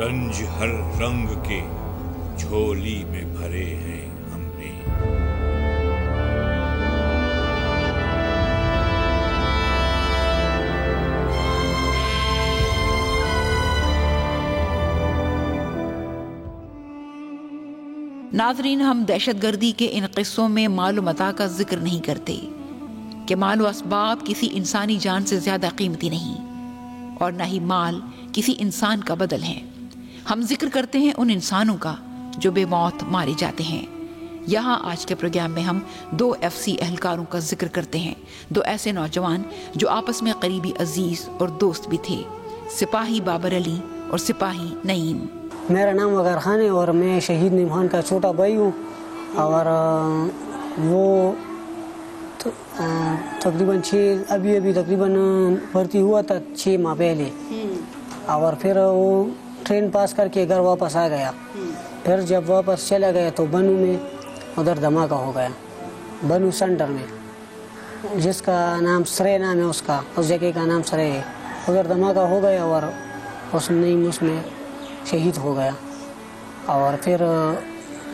रंज हर रंग के झोली में भरे हैं हमने। नाज़रीन, हम दहशतगर्दी के इन किस्सों में माल व मता का जिक्र नहीं करते कि माल व असबाब किसी इंसानी जान से ज़्यादा कीमती नहीं और न ही माल किसी इंसान का बदल है। हम जिक्र करते हैं उन इंसानों का जो बेमौत मारे जाते हैं। यहाँ आज के प्रोग्राम में हम 2 FC एहलकारों का जिक्र करते हैं, 2 ऐसे नौजवान जो आपस में करीबी अजीज और दोस्त भी थे, सिपाही बाबर अली और सिपाही नईम। मेरा नाम वकार खान है और मैं शहीद नईम खान का छोटा भाई हूँ। और वो तकरीबन अभी तकरीबन भर्ती हुआ था 6 माह पहले। और फिर वो ट्रेन पास करके घर वापस आ गया। फिर जब वापस चला गया तो बनू में उधर धमाका हो गया, बनू सेंटर में, जिसका नाम सरे नाम है, उसका उस जगह का नाम सरे है। उधर धमाका हो गया और उसमें शहीद हो गया। और फिर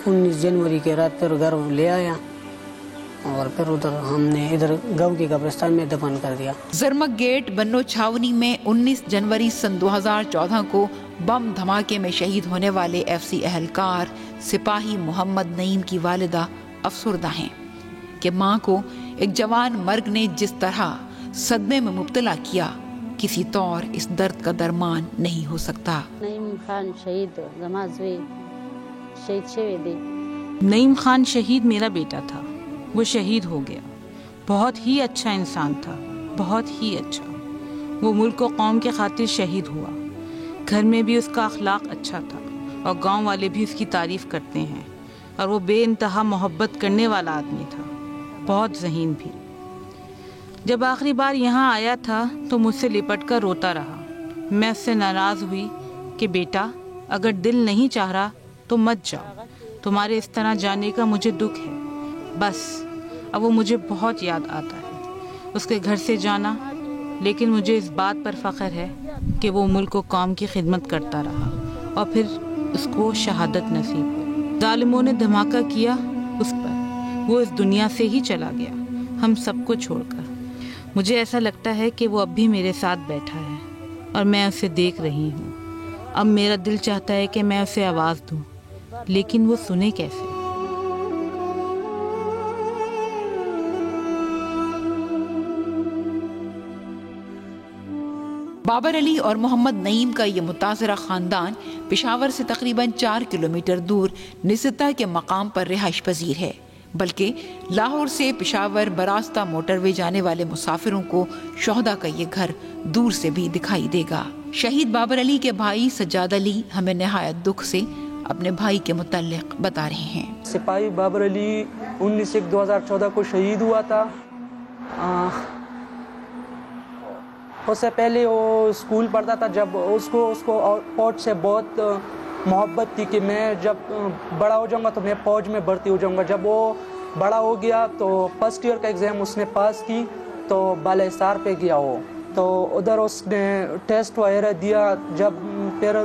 19 जनवरी के रात फिर घर ले आया और फिर उधर हमने इधर गाँव के कब्रिस्तान में दफन कर दिया। जरमक गेट बन्नो छावनी में 19 जनवरी सन 2014 को बम धमाके में शहीद होने वाले FC एहलकार सिपाही मोहम्मद नईम की वालिदा अफसरदा हैं कि माँ को एक जवान मर्ग ने जिस तरह सदमे में मुब्तला किया, किसी तौर इस दर्द का दरमान नहीं हो सकता। नईम खान शहीद नईम खान शहीद मेरा बेटा था, वो शहीद हो गया। बहुत ही अच्छा इंसान था, बहुत ही अच्छा। वो मुल्क और कौम के खातिर शहीद हुआ। घर में भी उसका अखलाक अच्छा था और गांव वाले भी उसकी तारीफ करते हैं। और वो बेइंतहा मोहब्बत करने वाला आदमी था, बहुत ज़हीन भी। जब आखिरी बार यहाँ आया था तो मुझसे लिपट कर रोता रहा। मैं उससे नाराज़ हुई कि बेटा, अगर दिल नहीं चाह रहा तो मत जाओ, तुम्हारे इस तरह जाने का मुझे दुख है। बस अब वो मुझे बहुत याद आता है, उसके घर से जाना। लेकिन मुझे इस बात पर फ़ख्र है कि वो मुल्क को कौम की खिदमत करता रहा और फिर उसको शहादत नसीब हुई। जालिमों ने धमाका किया उस पर, वो इस दुनिया से ही चला गया, हम सबको छोड़कर। मुझे ऐसा लगता है कि वो अब भी मेरे साथ बैठा है और मैं उसे देख रही हूँ। अब मेरा दिल चाहता है कि मैं उसे आवाज़ दूँ, लेकिन वो सुने कैसे? बाबर अली और मोहम्मद नईम का ये मुतासरा ख़ानदान पेशावर से तकरीबन 4 किलोमीटर दूर निस्ता के मकाम पर रिहाइश पजीर है, बल्कि लाहौर से पेशावर बरास्ता मोटरवे जाने वाले मुसाफिरों को शोहदा का ये घर दूर से भी दिखाई देगा। शहीद बाबर अली के भाई सज्जाद अली हमें निहायत दुख से अपने भाई के मुताल्लिक बता रहे हैं। सिपाही बाबर अली 19/1/2014 को शहीद हुआ था। उससे पहले वो स्कूल पढ़ता था। जब उसको फौज से बहुत मोहब्बत थी कि मैं जब बड़ा हो जाऊंगा तो मैं फ़ौज में भर्ती हो जाऊंगा। जब वो बड़ा हो गया तो फर्स्ट ईयर का एग्ज़ाम उसने पास की तो बालाहिसार पे गया वो, तो उधर उसने टेस्ट वगैरह दिया। जब फिर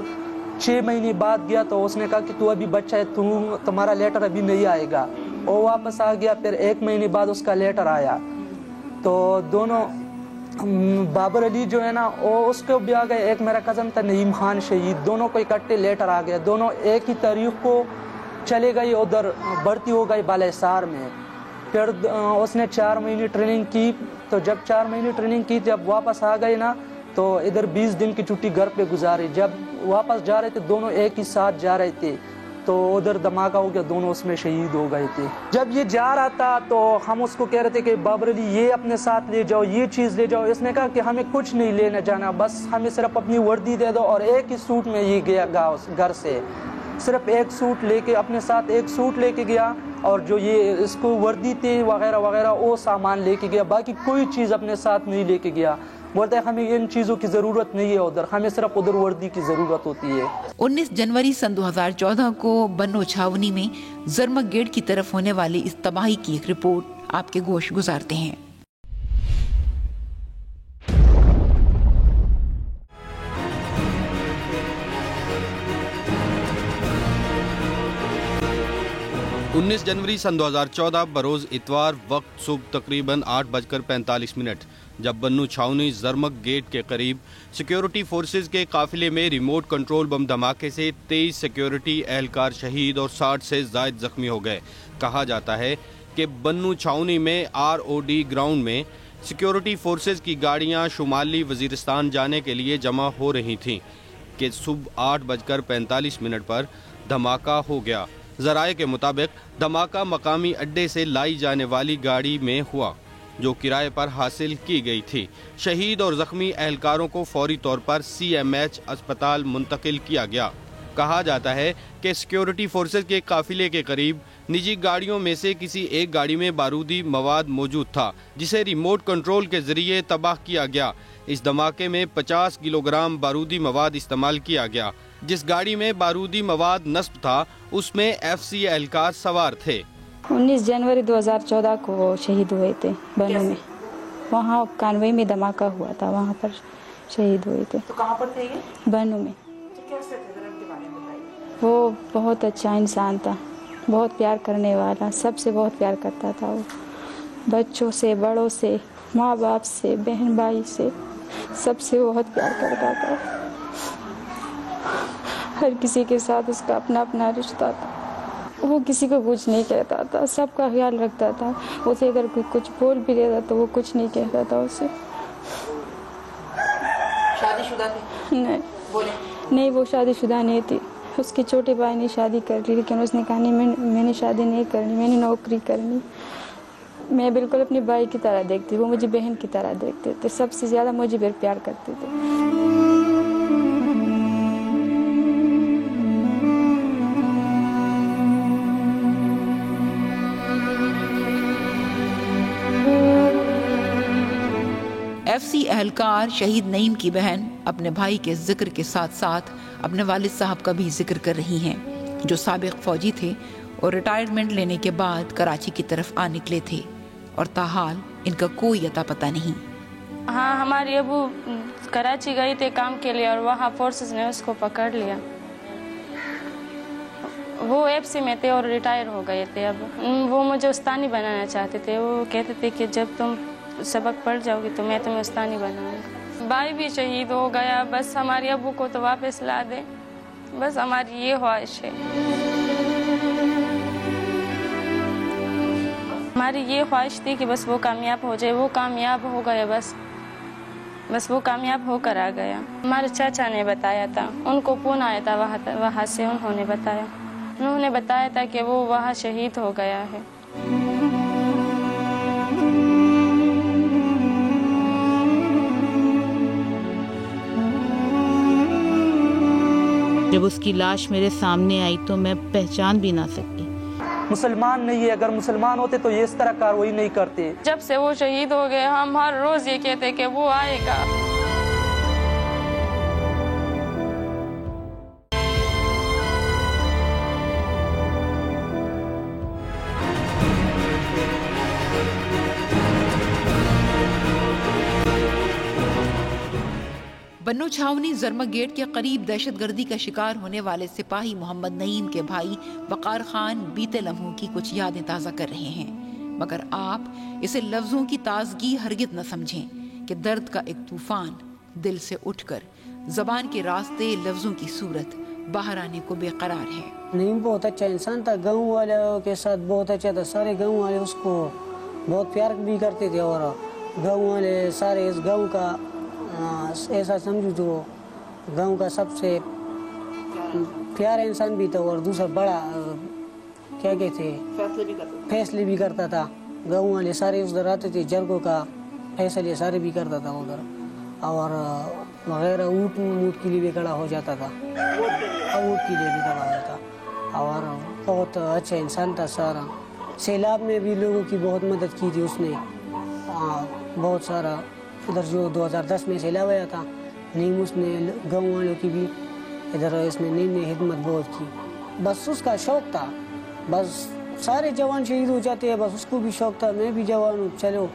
6 महीने बाद गया तो उसने कहा कि तू अभी बच्चा है, तुम्हारा लेटर अभी नहीं आएगा। वो वापस आ गया। फिर 1 महीने बाद उसका लेटर आया। तो दोनों बाबर अली जो है ना, वो उसको भी आ गए। एक मेरा कज़न था नईम खान शहीद, दोनों को इकट्ठे लेटर आ गया। दोनों एक ही तारीख को चले गए, उधर भर्ती हो गई बालाहिसार में। फिर उसने 4 महीने ट्रेनिंग की। तो जब 4 महीने ट्रेनिंग की, जब वापस आ गए ना तो इधर 20 दिन की छुट्टी घर पे गुजारी। जब वापस जा रहे थे दोनों एक ही साथ जा रहे थे तो उधर धमाका हो गया, दोनों उसमें शहीद हो गए थे। जब ये जा रहा था तो हम उसको कह रहे थे कि बाबर अली ये अपने साथ ले जाओ, ये चीज़ ले जाओ। इसने कहा कि हमें कुछ नहीं लेना जाना, बस हमें सिर्फ अपनी वर्दी दे दो। और एक ही सूट में ये गया घर से, सिर्फ एक सूट लेके, अपने साथ एक सूट लेके गया और जो ये इसको वर्दी थी वगैरह वगैरह वो सामान लेके गया। बाकी कोई चीज़ अपने साथ नहीं लेके गया। बोलते हैं हमें इन चीज़ों की ज़रूरत नहीं है उधर, हमें सिर्फ उधर वर्दी की ज़रूरत होती है। 19 जनवरी सन 2014 को बन्नो छावनी में जरमक गेट की तरफ होने वाली इस तबाही की एक रिपोर्ट आपके गोश गुजारते हैं। 19 जनवरी सन 2014 बरोज़ इतवार वक्त सुबह तकरीबन 8:45 जब बन्नू छावनी जरमक गेट के करीब सिक्योरिटी फोर्सेज के काफिले में रिमोट कंट्रोल बम धमाके से 23 सिक्योरिटी एहलकार शहीद और 60 से ज़ायद जख्मी हो गए। कहा जाता है कि बन्नू छावनी में ROD ग्राउंड में सिक्योरिटी फोर्सेज की गाड़ियां शुमाली वजीरिस्तान जाने के लिए जमा हो रही थीं कि सुबह 8:45 पर धमाका हो गया। ज़राए के मुताबिक धमाका मकामी अड्डे से लाई जाने वाली गाड़ी में हुआ जो किराए पर हासिल की गई थी। शहीद और ज़ख्मी एहलकारों को फौरी तौर पर CMH अस्पताल मुंतकिल किया गया। कहा जाता है कि सिक्योरिटी फोर्सेज के काफिले के करीब निजी गाड़ियों में से किसी एक गाड़ी में बारूदी मवाद मौजूद था जिसे रिमोट कंट्रोल के जरिए तबाह किया गया। इस धमाके में 50 किलोग्राम बारूदी मवाद इस्तेमाल किया गया। जिस गाड़ी में बारूदी मवाद नस्ब था उसमें FC एहलकार सवार थे। 19 जनवरी 2014 को वो शहीद हुए थे बन्नू में। वहाँ कानवे में धमाका हुआ था, वहाँ पर शहीद हुए थे। तो कहाँ पर थे ये? बन्नू में। तो कैसे थे, जरा उनके बारे में बताइए। वो बहुत अच्छा इंसान था, बहुत प्यार करने वाला, सबसे बहुत प्यार करता था वो। बच्चों से, बड़ों से, माँ बाप से, बहन भाई से, सबसे बहुत प्यार करता था। हर किसी के साथ उसका अपना अपना रिश्ता था। वो किसी को कुछ नहीं कहता था, सबका ख्याल रखता था। उसे अगर कोई कुछ बोल भी लेता तो वो कुछ नहीं कहता था उसे। शादीशुदा थे? नहीं, वो शादीशुदा नहीं थी। उसके छोटे भाई ने शादी कर ली, लेकिन उसने कहा नहीं, मैंने शादी नहीं करनी, मैंने नौकरी करनी। मैं बिल्कुल अपने भाई की तरह देखती, वो मुझे बहन की तरह देखते थे। सबसे ज़्यादा मुझे भी प्यार करते थे। FC एहलकार शहीद नईम की बहन अपने भाई के जिक्र के साथ साथ अपने वालिद साहब का भी जिक्र कर रही हैं जो साबिक फौजी थे और रिटायरमेंट लेने के बाद कराची की तरफ आ निकले थे और ताहाल इनका कोई अता पता नहीं। हाँ, हमारे अबू कराची गए थे काम के लिए और वहाँ फोर्सेस ने उसको पकड़ लिया। वो FC में थे और रिटायर हो गए थे। अब वो मुझे उस्तानी बनाना चाहते थे। वो कहते थे कि जब तुम सबक पढ़ जाओगी तो मैं तुम्हें उस्तानी बनाऊंगा। भाई भी शहीद हो गया, बस हमारे अबू को तो वापस ला दे, बस हमारी ये ख्वाहिश है। हमारी ये ख्वाहिश थी कि बस वो कामयाब हो जाए। वो कामयाब हो गए, बस वो कामयाब होकर आ गया। हमारे चाचा ने बताया था, उनको फोन आया था वहाँ से। उन्होंने बताया था कि वो वहाँ शहीद हो गया है। जब उसकी लाश मेरे सामने आई तो मैं पहचान भी ना सकी। मुसलमान नहीं है, अगर मुसलमान होते तो ये इस तरह कार्रवाई नहीं करते। जब से वो शहीद हो गए हम हर रोज ये कहते कि वो आएगा। बन्नू छावनी जरमक गेट के करीब दहशतगर्दी का शिकार होने वाले सिपाही मोहम्मद नईम के भाई वकार खान बीते लम्हों की कुछ यादें ताज़ा कर रहे हैं, मगर आप इसे लफ्ज़ों की ताजगी हरगिज़ न समझें कि दर्द का एक तूफान दिल से उठकर ज़बान के रास्ते लफ्ज़ों की सूरत बाहर आने को बेकरार है। नईम बहुत अच्छा इंसान था, गाँव वालों के साथ बहुत अच्छा था। सारे गाँव वाले उसको बहुत प्यार भी करते थे और गाँव वाले सारे इस गाँव का ऐसा समझो जो गांव का सबसे प्यारा इंसान भी था और दूसरा बड़ा क्या कहते फैसले भी करता था। गांव वाले सारे उधर आते थे, जरगों का फैसले सारे भी करता था उधर और वगैरह ऊँट के लिए भी खड़ा हो जाता था, ऊँट के लिए भी खड़ा होता और बहुत अच्छा इंसान था। सारा सैलाब में भी लोगों की बहुत मदद की थी उसने। बहुत सारा इधर जो 2010 में सैलाब आया था, नीम उसने गाँव वालों की भी इधर इसमें नीम ने खिदमत बहुत की। बस उसका शौक़ था, बस सारे जवान शहीद हो जाते हैं, बस उसको भी शौक़ था मैं भी जवान हूँ चलो।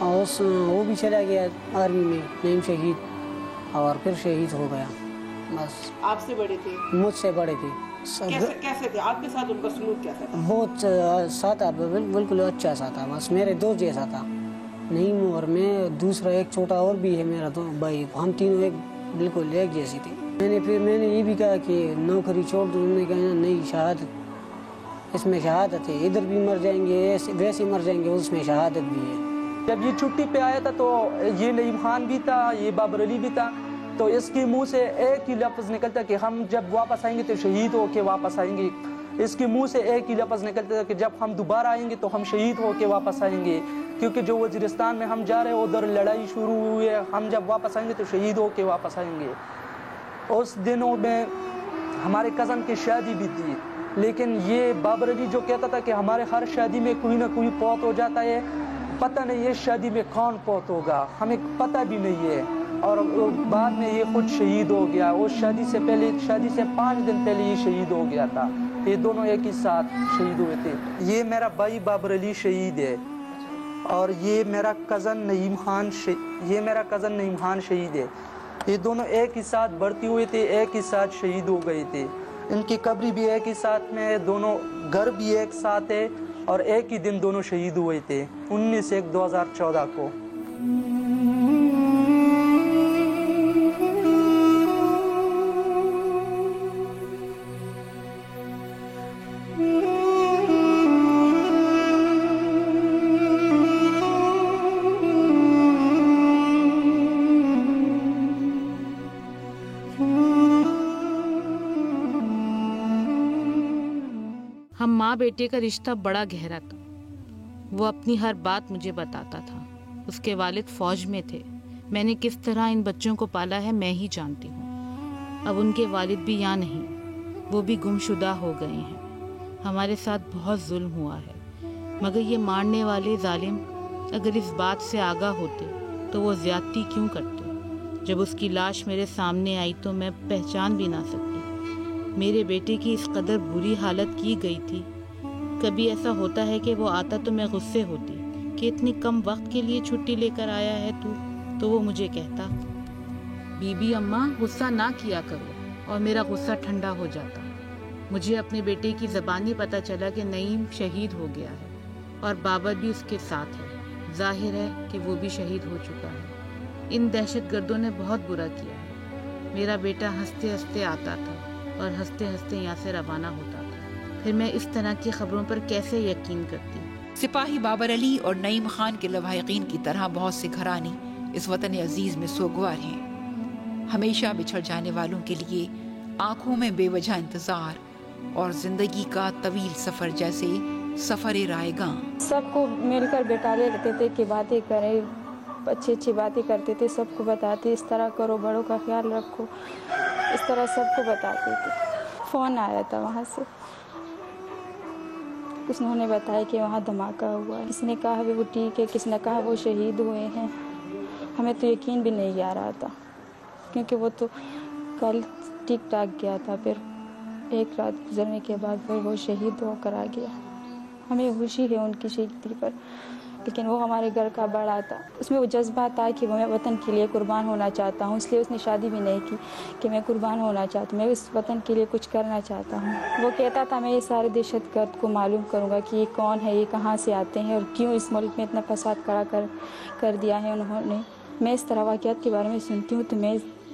और वो भी चला गया आर्मी में, नीम शहीद और फिर शहीद हो गया। बस आपसे बड़े थे? मुझसे बड़े थे। कैसे थे आपके साथ, उनका सलूक कैसा था? बहुत साथ था, बिल्कुल अच्छा सा था, बस मेरे दोस्त जैसा था। नहीं, और मैं दूसरा एक छोटा और भी है मेरा तो भाई, हम तीनों एक बिल्कुल एक जैसी थी। मैंने ये भी कहा कि नौकरी छोड़ दूँ, उन्होंने कहा नहीं, शहादत इसमें शहादत है, इधर भी मर जाएंगे वैसे मर जाएंगे, उसमें शहादत भी है। जब ये छुट्टी पे आया था तो ये नईम खान भी था, ये बाबर अली भी था, तो इसके मुंह से एक ही लफ्ज़ निकलता कि हम जब वापस आएंगे तो शहीद हो के वापस आएंगे। इसके मुंह से एक ही लफ्ज़ निकलता था कि जब हम दोबारा आएंगे तो हम शहीद हो के वापस आएंगे, क्योंकि जो वज़ीरिस्तान में हम जा रहे हैं उधर लड़ाई शुरू हुई है, हम जब वापस आएंगे तो शहीद हो के वापस आएंगे। उस दिनों में हमारे कज़न की शादी भी थी, लेकिन ये बाबर अली जो कहता था कि हमारे हर शादी में कोई ना कोई फौत हो जाता है, पता नहीं ये शादी में कौन फौत होगा, हमें पता भी नहीं है। और बाद में ये खुद शहीद हो गया, उस शादी से 5 दिन पहले ये शहीद हो गया था। ये दोनों एक ही साथ शहीद हुए थे। ये मेरा भाई बाबर अली शहीद है और ये मेरा कज़न नईम खान शहीद है। ये दोनों एक ही साथ भर्ती हुए थे, एक ही साथ शहीद हो गए थे। इनकी कब्री भी एक ही साथ में है, दोनों घर भी एक साथ है और एक ही दिन दोनों शहीद हुए थे 19/1/2014 को। हम माँ बेटे का रिश्ता बड़ा गहरा था। वो अपनी हर बात मुझे बताता था। उसके वालिद फौज में थे। मैंने किस तरह इन बच्चों को पाला है मैं ही जानती हूँ। अब उनके वालिद भी यहाँ नहीं, वो भी गुमशुदा हो गए हैं। हमारे साथ बहुत जुल्म हुआ है, मगर ये मारने वाले जालिम अगर इस बात से आगाह होते तो वो ज़्यादती क्यों करते। जब उसकी लाश मेरे सामने आई तो मैं पहचान भी ना सकी। मेरे बेटे की इस कदर बुरी हालत की गई थी। कभी ऐसा होता है कि वो आता तो मैं गुस्से होती कि इतनी कम वक्त के लिए छुट्टी लेकर आया है तू, तो वो मुझे कहता, बीबी अम्मा गुस्सा ना किया करो, और मेरा गुस्सा ठंडा हो जाता। मुझे अपने बेटे की ज़बानी पता चला कि नईम शहीद हो गया है और बाबर भी उसके साथ है। जाहिर है कि वो भी शहीद हो चुका है। इन दहशतगर्दों ने बहुत बुरा किया है। मेरा बेटा हंसते हंसते आता था और हंसते हंसते यहाँ से रवाना होता था। फिर मैं इस तरह की खबरों पर कैसे यकीन करती। सिपाही बाबर अली और नईम खान के लवाहिकीन की तरह बहुत से घराने इस वतन अजीज में सोगवार हैं। हमेशा बिछड़ जाने वालों के लिए आंखों में बेवजह इंतजार और जिंदगी का तवील सफर जैसे सफर रायगां। सबको मिलकर बैठाले रहते थे कि बातें करें, अच्छी बातें करते थे, सबको बताते इस तरह करो, बड़ों का ख्याल रखो, इस तरह सबको बताते थे। फ़ोन आया था वहाँ से, उन्होंने बताया कि वहाँ धमाका हुआ है। किसने कहा वो ठीक है, किसने कहा वो शहीद हुए हैं। हमें तो यकीन भी नहीं आ रहा था, क्योंकि वो तो कल ठीक ठाक गया था, फिर एक रात गुजरने के बाद फिर वो शहीद होकर आ गया। हमें खुशी है उनकी शहीदी पर, लेकिन वो हमारे घर का बड़ा था। उसमें वो जज्बा था कि वो मैं वतन के लिए कुर्बान होना चाहता हूँ, इसलिए उसने शादी भी नहीं की कि मैं कुर्बान होना चाहता हूँ, मैं इस वतन के लिए कुछ करना चाहता हूँ। वो कहता था मैं ये सारे दहशतगर्द को मालूम करूँगा कि ये कौन है, ये कहाँ से आते हैं और क्यों इस मुल्क में इतना फसाद खड़ा कर दिया है उन्होंने। मैं इस तरह वाक़यात के बारे में सुनती हूँ तो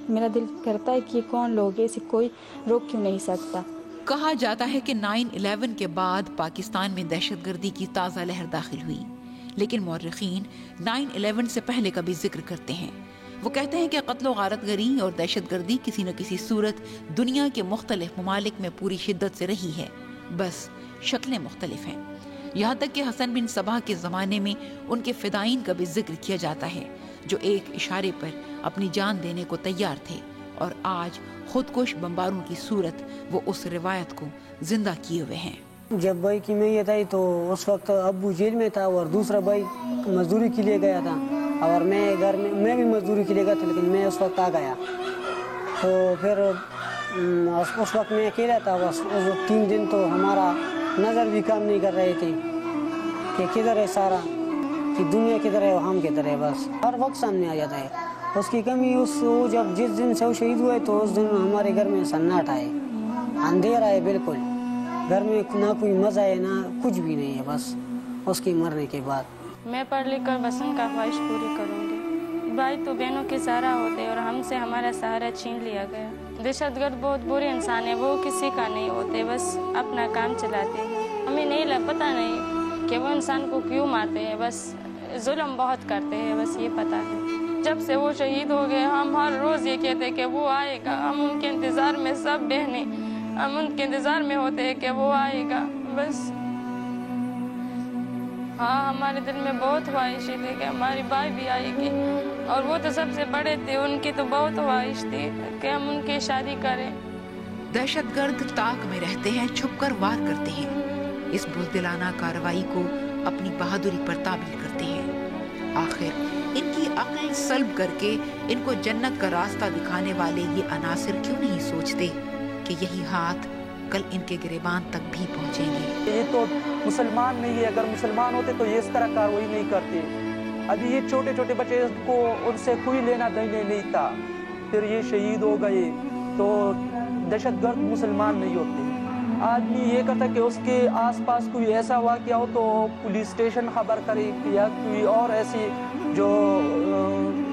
मेरा दिल करता है कि ये कौन लोग हैं, इसे कोई रोक क्यों नहीं सकता। कहा जाता है कि 9/11 के बाद पाकिस्तान में दहशतगर्दी की ताज़ा लहर दाखिल हुई, लेकिन मौर्रिखीन 9/11 से पहले का भी जिक्र करते हैं। वो कहते हैं कि क़त्ल गारतगरी और दहशतगर्दी किसी न किसी सूरत दुनिया के मुख्तलिफ ममालिक में पूरी शिद्दत से रही है, बस शक्लें मुख्तलिफ हैं। यहाँ तक कि हसन बिन सबा के ज़माने में उनके फ़िदाइन का भी जिक्र किया जाता है, जो एक इशारे पर अपनी जान देने को तैयार थे, और आज खुदकुश बमबारों की सूरत वो उस रिवायत को जिंदा किए हुए हैं। जब भाई की मैयत आई तो उस वक्त अब्बू जेल में था और दूसरा भाई मजदूरी के लिए गया था, और मैं भी मजदूरी के लिए गया था, लेकिन मैं उस वक्त आ गया। तो फिर उस वक्त मैं अकेला था। बस 3 दिन तो हमारा नज़र भी काम नहीं कर रहे थे कि किधर है सारा, कि दुनिया किधर है, हम किधर है। बस हर वक्त सामने आ जाता है उसकी कमी। जिस दिन से वो शहीद हुए तो उस दिन हमारे घर में सन्नाटा है। अंधेरा है बिल्कुल, घर में ना कोई मजा है ना कुछ भी नहीं है, बस उसके मरने के बाद। मैं पढ़ लिख कर बस उनका ख्वाहिश पूरी करूँगी। भाई तो बहनों के सहारा होते और हमसे हमारा सहारा छीन लिया गया। दहशतगर्द बहुत बुरे इंसान है, वो किसी का नहीं होते, बस अपना काम चलाते हैं। हमें नहीं पता नहीं कि वो इंसान को क्यों मारते हैं, बस जुल्म बहुत करते हैं, बस ये पता है। जब से वो शहीद हो गए हम हर रोज़ ये कहते हैं कि वो आएगा, हम उनके इंतज़ार में, सब बहनें हम उनके इंतज़ार में होते हैं कि वो आएगा बस। हाँ, हमारे दिल में बहुत ख्वाहिशें थी कि हमारी भाई भी आएगी, और वो तो सबसे बड़े थे, उनकी तो बहुत ख्वाहिश थी कि हम उनकी शादी करें। दहशतगर्द ताक में रहते हैं, छुपकर वार करते हैं, इस बुज़दिलाना कार्रवाई को अपनी बहादुरी पर ताबीर करते हैं। आखिर इनकी अक्ल सल्ब करके इनको जन्नत का रास्ता दिखाने वाले ये अनासिर क्यों नहीं सोचते कि यही हाथ कल इनके गिरेबान तक भी पहुंचेंगे। ये तो मुसलमान नहीं है, अगर मुसलमान होते तो ये इस तरह कार्रवाई नहीं करते। अभी ये छोटे छोटे बच्चे को उनसे कोई लेना देना नहीं था, फिर ये शहीद हो गए, तो दहशतगर्द मुसलमान नहीं होते। आदमी ये करता कि उसके आसपास कोई ऐसा वाक़या हो तो पुलिस स्टेशन खबर करे, या कोई और ऐसी जो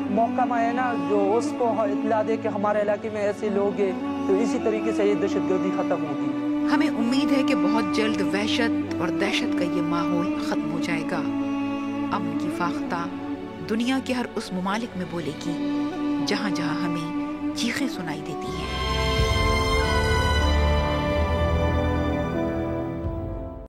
महकमा है ना जो उसको इत्तला दे कि हमारे इलाके में ऐसे लोग हैं, तो इसी तरीके से ये दहशतगर्दी ख़त्म होगी। हमें उम्मीद है कि बहुत जल्द वहशत और दहशत का ये माहौल ख़त्म हो जाएगा। अमन की फाख्ता दुनिया के हर उस मुमालिक में बोलेगी जहाँ जहाँ हमें चीखें सुनाई देती हैं।